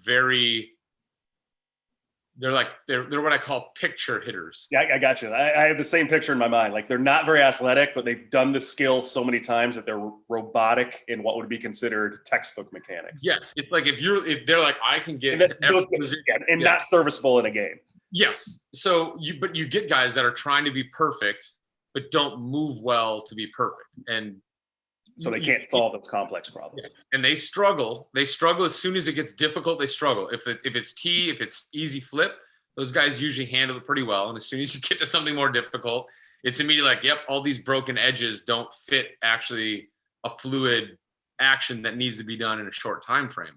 Speaker 3: what I call picture hitters.
Speaker 1: Yeah, I got you. I have the same picture in my mind. Like, they're not very athletic, but they've done the skill so many times that they're robotic in what would be considered textbook mechanics.
Speaker 3: Yes. It's like if they're like, I can get to every position
Speaker 1: and not serviceable in a game.
Speaker 3: Yes. So you get guys that are trying to be perfect, but don't move well to be perfect. And
Speaker 1: so they can't solve those complex problems.
Speaker 3: Yes. And they struggle. They struggle as soon as it gets difficult. They struggle. If it's tee, if it's easy flip, those guys usually handle it pretty well. And as soon as you get to something more difficult, it's immediately like, yep, all these broken edges don't fit actually a fluid action that needs to be done in a short time frame.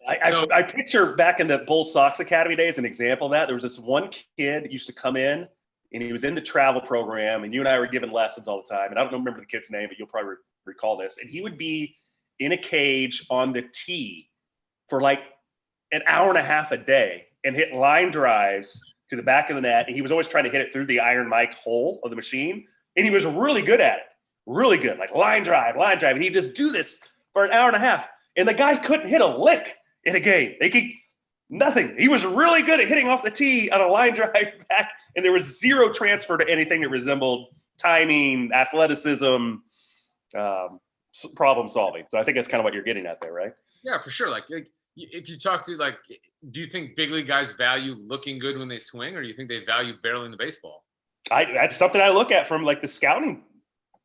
Speaker 1: I picture back in the Bulls Sox Academy days, an example of that. There was this one kid that used to come in, and he was in the travel program, and you and I were giving lessons all the time. And I don't remember the kid's name, but you'll probably recall this. And he would be in a cage on the tee for like an hour and a half a day and hit line drives to the back of the net. And he was always trying to hit it through the iron mic hole of the machine. And he was really good at it, really good, like line drive. And he'd just do this for an hour and a half. And the guy couldn't hit a lick in a game. Nothing. He was really good at hitting off the tee on a line drive back, and there was zero transfer to anything that resembled timing, athleticism, problem solving. So I think that's kind of what you're getting at there, right?
Speaker 3: Yeah, for sure. Like if you talk to, like, do you think big league guys value looking good when they swing, or do you think they value barreling the baseball?
Speaker 1: That's something I look at from like the scouting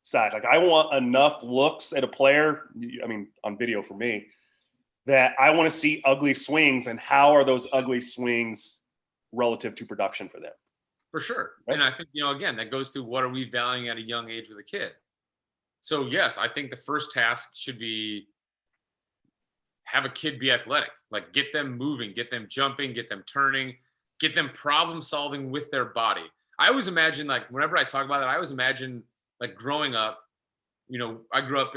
Speaker 1: side. Like, I want enough looks at a player, I mean, on video for me, that I want to see ugly swings, and how are those ugly swings relative to production for them?
Speaker 3: For sure. Right? And I think, again, that goes to what are we valuing at a young age with a kid? So yes, I think the first task should be have a kid be athletic, like get them moving, get them jumping, get them turning, get them problem solving with their body. I always imagine, like, whenever I talk about it, I always imagine, like, growing up, I grew up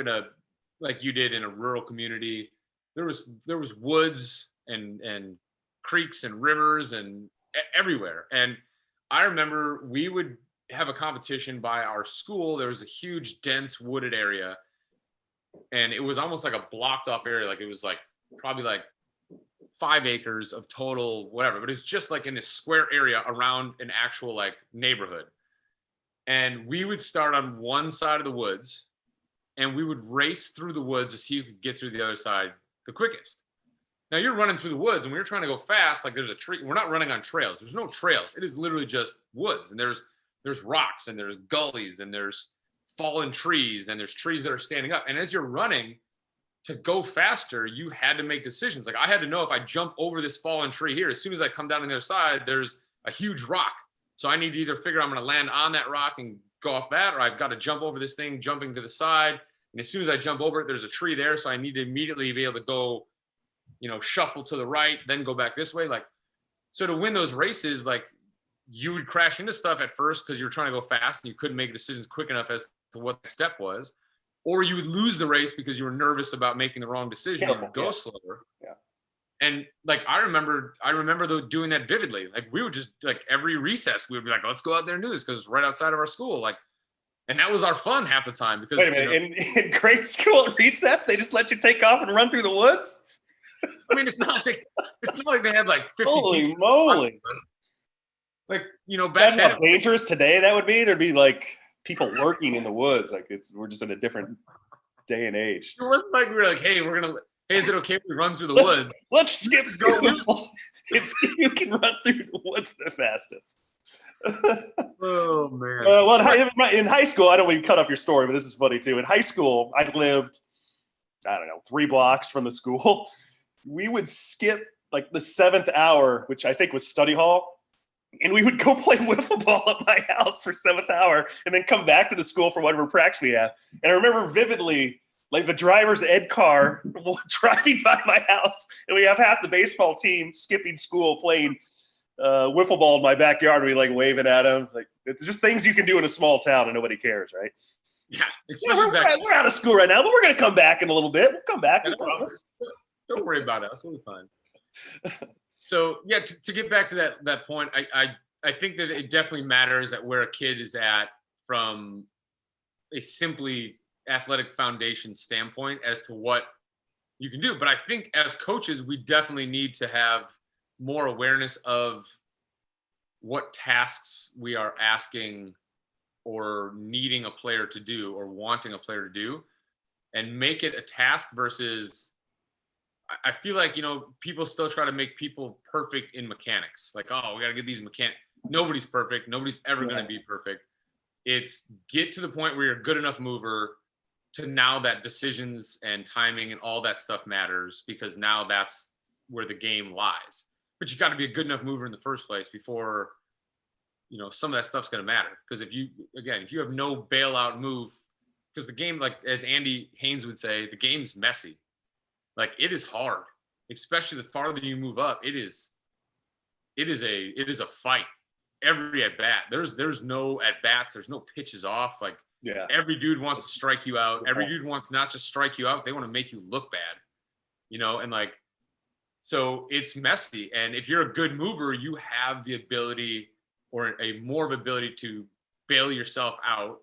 Speaker 3: like you did, in a rural community. There was woods and creeks and rivers and everywhere. And I remember we would have a competition by our school. There was a huge, dense wooded area, and it was almost like a blocked off area. Like, it was like probably like 5 acres of total whatever, but it's just like in this square area around an actual like neighborhood. And we would start on one side of the woods, and we would race through the woods to see who could get through the other side the quickest. Now you're running through the woods, and when you're trying to go fast, like there's a tree. We're not running on trails. There's no trails. It is literally just woods, and there's rocks, and there's gullies, and there's fallen trees, and there's trees that are standing up. And as you're running, to go faster, you had to make decisions. Like I had to know if I jump over this fallen tree here, as soon as I come down on the other side, there's a huge rock. So I need to either figure I'm going to land on that rock and go off that, or I've got to jump over this thing, jumping to the side. And as soon as I jump over it, there's a tree there. So I need to immediately be able to go, shuffle to the right, then go back this way. Like, so to win those races, like you would crash into stuff at first because you're trying to go fast and you couldn't make decisions quick enough as to what the step was, or you would lose the race because you were nervous about making the wrong decision and go slower.
Speaker 1: Yeah.
Speaker 3: And like, I remember doing that vividly. Like we would just like every recess, we would be like, let's go out there and do this because it's right outside of our school. Like, and that was our fun half the time because
Speaker 1: wait a minute, in grade school at recess, they just let you take off and run through the woods?
Speaker 3: I mean, it's not like they had like 50
Speaker 1: Holy
Speaker 3: teachers.
Speaker 1: moly.
Speaker 3: Like, back then.
Speaker 1: How dangerous today that would be. There'd be like people lurking in the woods. Like we're just in a different day and age.
Speaker 3: It wasn't like we were like, hey, is it okay if we run through the woods?
Speaker 1: Let's skip school. You can run through the woods the fastest.
Speaker 3: Oh man.
Speaker 1: Well, in high school, I don't want to cut off your story, but this is funny too. In high school, I lived, 3 blocks from the school. We would skip like the 7th hour, which I think was study hall, and we would go play wiffle ball at my house for 7th hour, and then come back to the school for whatever practice we have. And I remember vividly, like the driver's ed car driving by my house, and we have half the baseball team skipping school playing wiffle ball in my backyard. We like waving at them. Like it's just things you can do in a small town and nobody cares, right?
Speaker 3: Yeah, especially
Speaker 1: we're out of school right now, but we're going to come back in a little bit. We'll come back, I promise.
Speaker 3: Don't worry about us. We'll be fine. So yeah, to get back to that point, I think that it definitely matters at where a kid is at from a simply athletic foundation standpoint as to what you can do. But I think as coaches, we definitely need to have more awareness of what tasks we are asking or needing a player to do or wanting a player to do, and make it a task versus, I feel like, people still try to make people perfect in mechanics. Like, oh, we got to get these mechanics. Nobody's perfect. Nobody's ever going to be perfect. It's get to the point where you're a good enough mover to now that decisions and timing and all that stuff matters, because now that's where the game lies. But you got to be a good enough mover in the first place before, some of that stuff's going to matter. Because if you have no bailout move, because the game, like as Andy Haynes would say, the game's messy. Like it is hard, especially the farther you move up. It is a fight every at bat. There's no at bats. There's no pitches off. Like every dude wants to strike you out. Every dude wants not just strike you out. They want to make you look bad, and like, so it's messy. And if you're a good mover, you have the ability or a more of ability to bail yourself out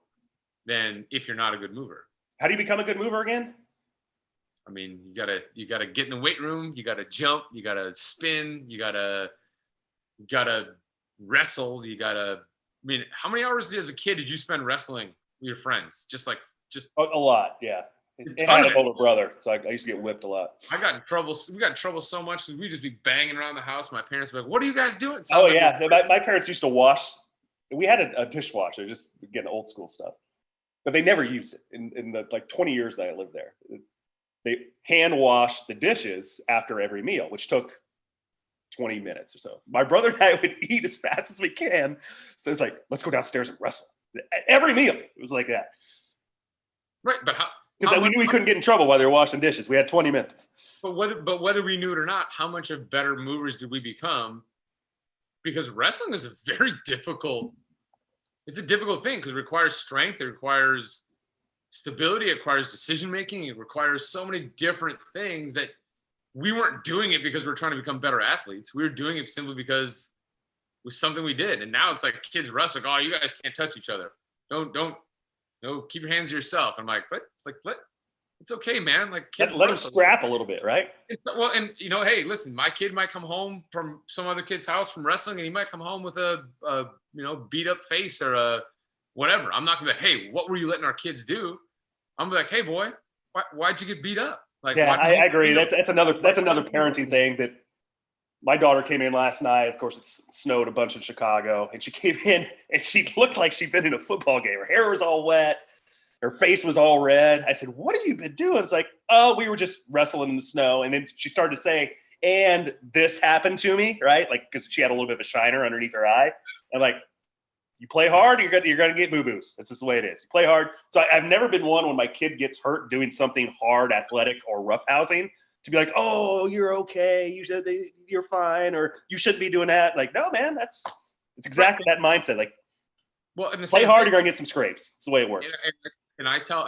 Speaker 3: than if you're not a good mover.
Speaker 1: How do you become a good mover again?
Speaker 3: I mean, you gotta get in the weight room. You gotta jump. You gotta spin. You gotta wrestle. I mean, how many hours as a kid did you spend wrestling with your friends? Just
Speaker 1: a lot, yeah. I had an older brother, so I used to get whipped a lot.
Speaker 3: I got in trouble. We got in trouble so much because we'd just be banging around the house. My parents would be like, "What are you guys doing?"
Speaker 1: Sounds my parents used to wash. We had a dishwasher, just again old school stuff, but they never used it in the like 20 years that I lived there. They hand washed the dishes after every meal, which took 20 minutes or so. My brother and I would eat as fast as we can. So it's like, let's go downstairs and wrestle. Every meal, it was like that.
Speaker 3: Right, but how?
Speaker 1: Because we knew we couldn't get in trouble while they were washing dishes. We had 20 minutes.
Speaker 3: But whether we knew it or not, how much of better movers did we become? Because wrestling is it's a difficult thing because it requires strength. It requires stability. It requires decision-making. It requires so many different things that we weren't doing it because we're trying to become better athletes. We were doing it simply because it was something we did. And now it's like kids wrestle. Like, oh, you guys can't touch each other. Don't. No, keep your hands to yourself. I'm like, what? Like, what? It's okay, man. Like, kids
Speaker 1: let them scrap a little bit, right?
Speaker 3: Well, and hey, listen, my kid might come home from some other kid's house from wrestling, and he might come home with a beat up face or whatever. I'm not gonna be like, hey, what were you letting our kids do? I'm gonna be like, hey, boy, why'd you get beat up? Like,
Speaker 1: Yeah,
Speaker 3: why did
Speaker 1: I
Speaker 3: you
Speaker 1: agree.
Speaker 3: beat up?
Speaker 1: That's another parenting thing that my daughter came in last night. Of course, it snowed a bunch in Chicago, and she came in and she looked like she'd been in a football game. Her hair was all wet. Her face was all red. I said, "What have you been doing?" It's like, "Oh, we were just wrestling in the snow." And then she started to say, "And this happened to me," right? Like, because she had a little bit of a shiner underneath her eye. I'm like, "You play hard, you're gonna get boo-boos. That's just the way it is. You play hard." So I've never been one when my kid gets hurt doing something hard, athletic, or roughhousing to be like, "Oh, you're okay. You're fine," or "You shouldn't be doing that." Like, no, man, it's exactly that mindset. Like,
Speaker 3: Well, and the
Speaker 1: play
Speaker 3: same
Speaker 1: hard,
Speaker 3: thing,
Speaker 1: you're gonna get some scrapes. It's the way it works.
Speaker 3: and I tell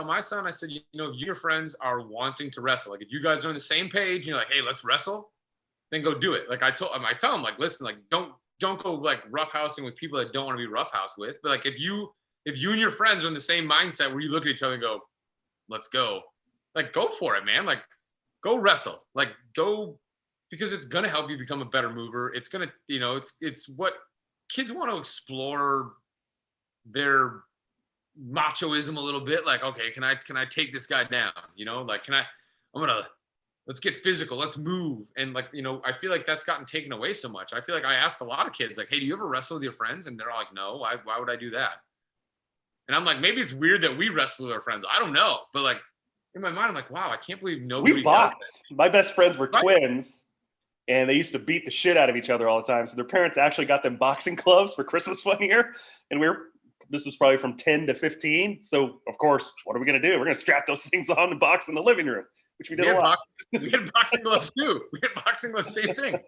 Speaker 3: my son, I said, you know, if your friends are wanting to wrestle, like if you guys are on the same page, you're like, hey, let's wrestle, then go do it. Like I tell him, like, listen, like don't go like roughhousing with people that don't want to be roughhoused with. But like if you and your friends are in the same mindset where you look at each other and go, let's go, like go for it, man. Like go wrestle, like go, because it's gonna help you become a better mover. It's gonna, you know, it's what kids want to explore their machoism a little bit. Like, okay, can I take this guy down? You know, like let's get physical, let's move. And like, you know, I feel like that's gotten taken away so much. I feel like I ask a lot of kids like, hey, do you ever wrestle with your friends? And they're all like, no, why would I do that? And I'm like, maybe it's weird that we wrestle with our friends. I don't know. But like in my mind, I'm like, wow, I can't believe nobody
Speaker 1: We
Speaker 3: does
Speaker 1: boxed.
Speaker 3: that.
Speaker 1: My best friends were
Speaker 3: Right.
Speaker 1: twins, and they used to beat the shit out of each other all the time. So their parents actually got them boxing gloves for Christmas one year, and this was probably from 10 to 15. So of course, what are we gonna do? We're gonna strap those things on and box in the living room, which we did a lot.
Speaker 3: We had boxing gloves too. We had boxing gloves, same thing.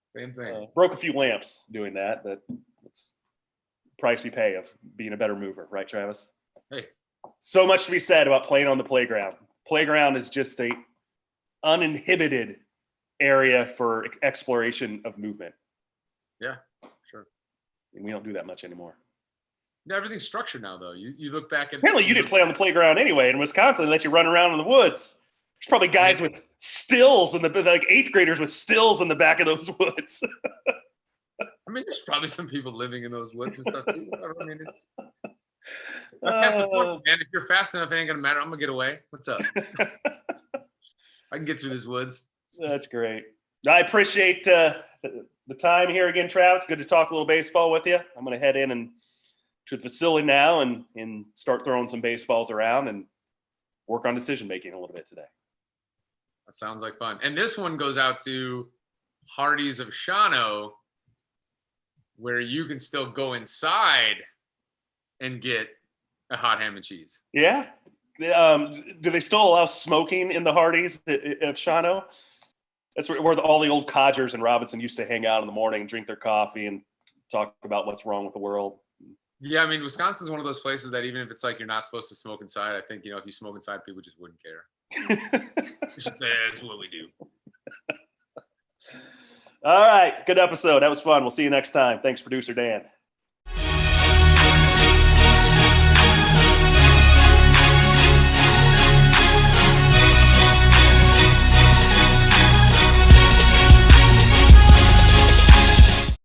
Speaker 3: Same thing.
Speaker 1: Broke a few lamps doing that, but it's the price you pay of being a better mover, right, Travis?
Speaker 3: Hey.
Speaker 1: So much to be said about playing on the playground. Playground is just a uninhibited area for exploration of movement.
Speaker 3: Yeah, sure.
Speaker 1: And we don't do that much anymore.
Speaker 3: Yeah, everything's structured now, though. You look back at.
Speaker 1: Apparently, you didn't play on the playground anyway. In Wisconsin, they let you run around in the woods. There's probably guys with stills like eighth graders with stills in the back of those woods.
Speaker 3: I mean, there's probably some people living in those woods and stuff too. I mean, it's. Half the point, man. If you're fast enough, it ain't gonna matter. I'm gonna get away. What's up? I can get through these woods.
Speaker 1: That's great. I appreciate the time here again, Travis. Good to talk a little baseball with you. I'm going to head in and to the facility now and start throwing some baseballs around and work on decision making a little bit today.
Speaker 3: That sounds like fun. And this one goes out to Hardee's of Shawano, where you can still go inside and get a hot ham and cheese.
Speaker 1: Yeah. Do they still allow smoking in the Hardee's of Shawano? That's where all the old codgers in Robinson used to hang out in the morning and drink their coffee and talk about what's wrong with the world.
Speaker 3: Yeah, I mean, Wisconsin's one of those places that even if it's like you're not supposed to smoke inside, I think, you know, if you smoke inside, people just wouldn't care. That's what we do.
Speaker 1: All right. Good episode. That was fun. We'll see you next time. Thanks, producer Dan.